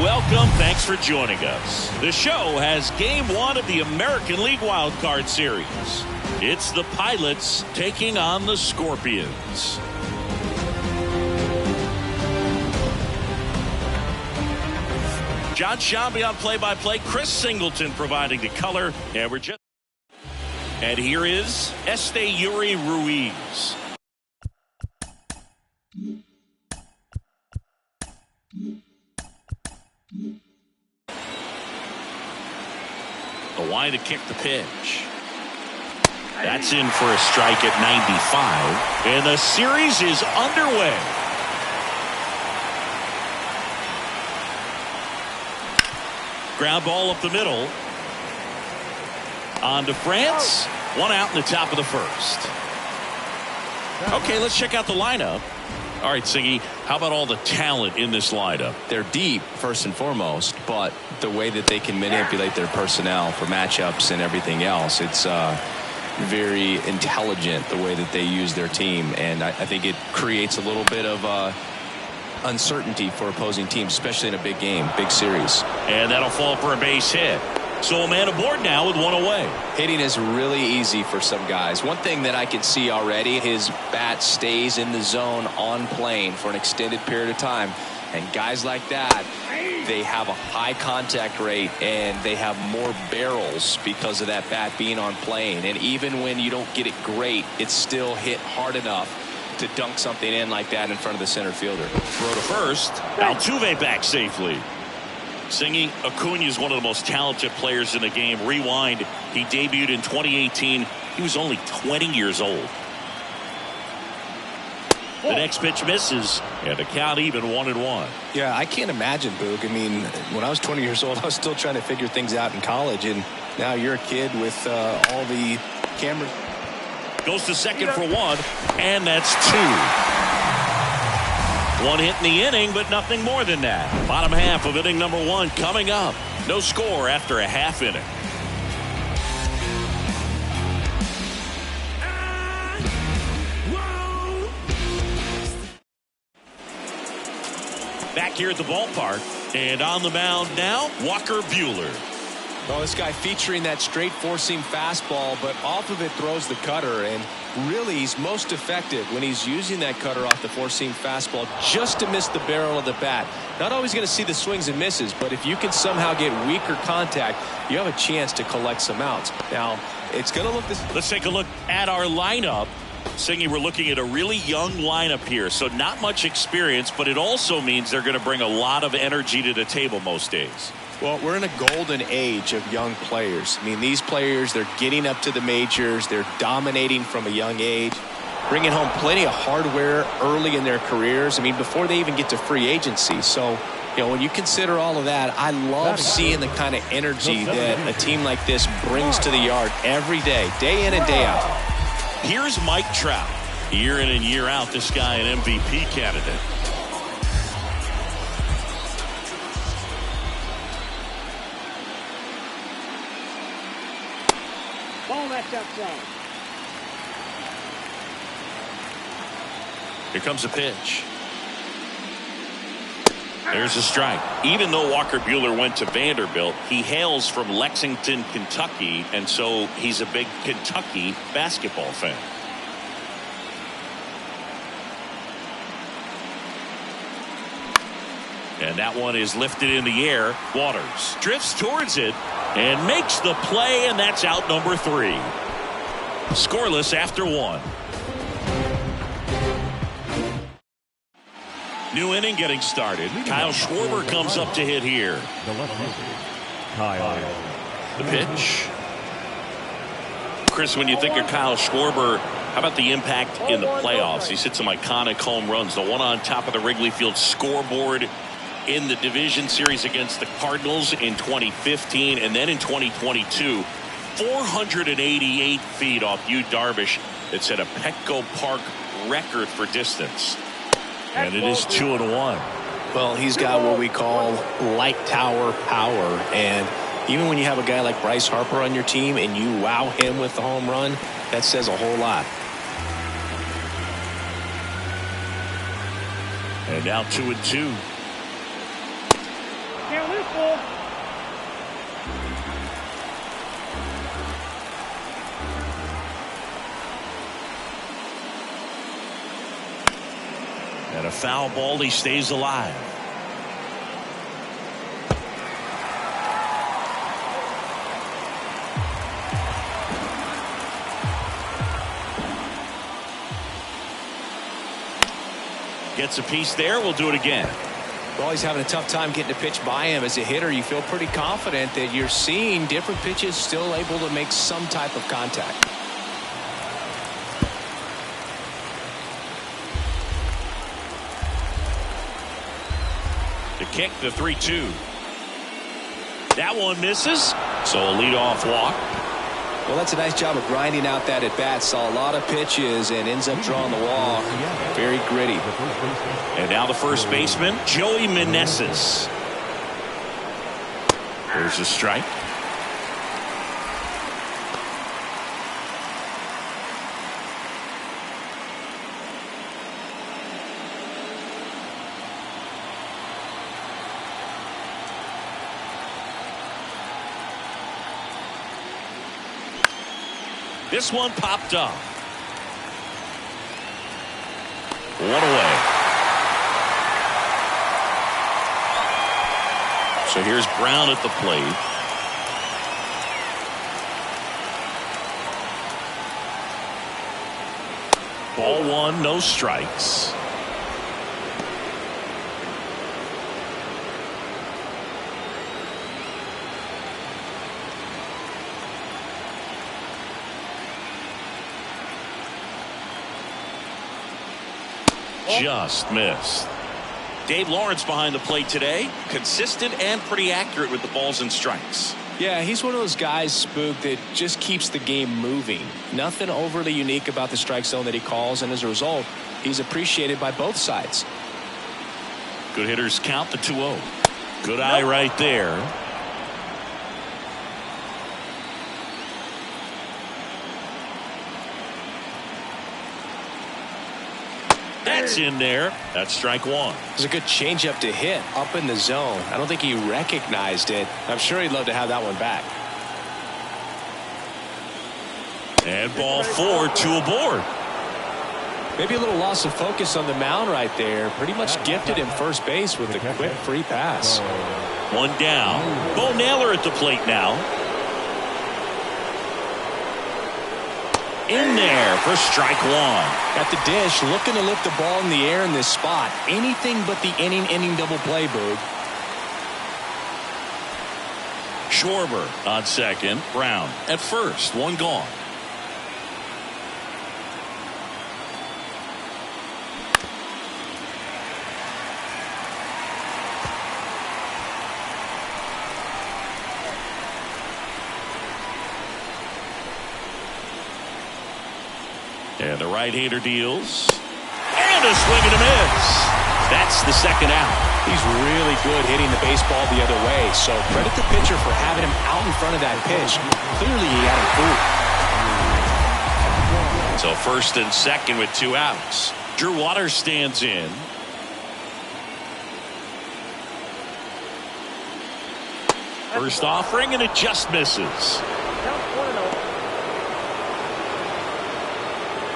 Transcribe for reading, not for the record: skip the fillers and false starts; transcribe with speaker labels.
Speaker 1: welcome. Thanks for joining us. The show has Game 1 of the American League Wild Card Series. It's the Pilots taking on the Scorpions. John Shambi on play-by-play. Chris Singleton providing the color. And here is Yuri Ruiz. The line to kick the pitch. That's in for a strike at 95. And the series is underway. Ground ball up the middle. On to France. One out in the top of the first. Okay, let's check out the lineup. All right, Singy, how about all the talent in this lineup?
Speaker 2: They're deep, first and foremost, but the way that they can manipulate their personnel for matchups and everything else, it's very intelligent the way that they use their team, and I think it creates a little bit of uncertainty for opposing teams, especially in a big game, big series.
Speaker 1: And that'll fall for a base hit. So a man aboard now with one away.
Speaker 2: Hitting is really easy for some guys. One thing that I can see already, his bat stays in the zone on plane for an extended period of time. And guys like that, they have a high contact rate and they have more barrels because of that bat being on plane. And even when you don't get it great, it's still hit hard enough to dunk something in like that in front of the center fielder.
Speaker 1: Throw to first. Altuve back safely. Singy, Acuna is one of the most talented players in the game. Rewind, he debuted in 2018. He was only 20 years old. The next pitch misses, and the count even 1-1.
Speaker 2: Yeah, I can't imagine, Boog. I mean, when I was 20 years old, I was still trying to figure things out in college, and now you're a kid with all the cameras.
Speaker 1: Goes to second for one, and that's two. One hit in the inning, but nothing more than that. Bottom half of inning number 1 coming up. No score after a half inning. Back here at the ballpark, and on the mound now, Walker Buehler.
Speaker 2: Well, this guy featuring that straight four-seam fastball, but off of it throws the cutter, and really he's most effective when he's using that cutter off the four-seam fastball just to miss the barrel of the bat. Not always going to see the swings and misses, but if you can somehow get weaker contact, you have a chance to collect some outs. Now, it's going to look this.
Speaker 1: Let's take a look at our lineup. Singy, we're looking at a really young lineup here, so not much experience, but it also means they're going to bring a lot of energy to the table most days.
Speaker 2: Well, we're in a golden age of young players. I mean, these players, they're getting up to the majors. They're dominating from a young age, bringing home plenty of hardware early in their careers. I mean, before they even get to free agency. So, you know, when you consider all of that, I love seeing the kind of energy that a team like this brings to the yard every day in and day out.
Speaker 1: Here's Mike Trout. Year in and year out, this guy an MVP candidate. Here comes a pitch. There's a strike. Even though Walker Buehler went to Vanderbilt, he hails from Lexington, Kentucky, and so he's a big Kentucky basketball fan. And that one is lifted in the air. Waters drifts towards it and makes the play, and that's out number 3. Scoreless after 1. New inning getting started. Kyle Schwarber comes up to hit here. The pitch. Chris, when you think of Kyle Schwarber, how about the impact in the playoffs? He's hit some iconic home runs. The one on top of the Wrigley Field scoreboard in the division series against the Cardinals in 2015, and then in 2022, 488 feet off Yu Darvish. It's at a Petco Park record for distance. And it is 2-1.
Speaker 2: Well, he's got what we call light tower power, and even when you have a guy like Bryce Harper on your team and you wow him with the home run, that says a whole lot.
Speaker 1: And now 2-2. And a foul ball, he stays alive. Gets a piece there. We'll do it again.
Speaker 2: Well, he's having a tough time getting a pitch by him. As a hitter, you feel pretty confident that you're seeing different pitches still able to make some type of contact.
Speaker 1: The kick, the 3-2. That one misses, so a leadoff walk.
Speaker 2: Well, that's a nice job of grinding out that at-bat. Saw a lot of pitches and ends up drawing the walk. Very gritty.
Speaker 1: And now the first baseman, Joey Meneses. There's a strike. This one popped up. One away. So here's Brown at the plate. Ball one, no strikes. Just missed. Dave Lawrence behind the plate today. Consistent and pretty accurate with the balls and strikes.
Speaker 2: Yeah, he's one of those guys, Spook, that just keeps the game moving. Nothing overly unique about the strike zone that he calls, and as a result, he's appreciated by both sides.
Speaker 1: Good hitters count the 2-0. Good eye right there. That's in there. That's strike one.
Speaker 2: It was a good changeup to hit up in the zone. I don't think he recognized it. I'm sure he'd love to have that one back.
Speaker 1: And ball four, two aboard.
Speaker 2: Maybe a little loss of focus on the mound right there. Pretty much gifted him first base with a quick free pass.
Speaker 1: One down. Bo Naylor at the plate now. In there for strike one.
Speaker 2: At the dish, looking to lift the ball in the air in this spot. Anything but the inning double play, Boog.
Speaker 1: Schwarber on second. Brown at first. One gone. And the right-hander deals. And a swing and a miss. That's the second out.
Speaker 2: He's really good hitting the baseball the other way. So credit the pitcher for having him out in front of that pitch. Clearly he had him fooled.
Speaker 1: So first and second with two outs. Drew Waters stands in. First offering and it just misses.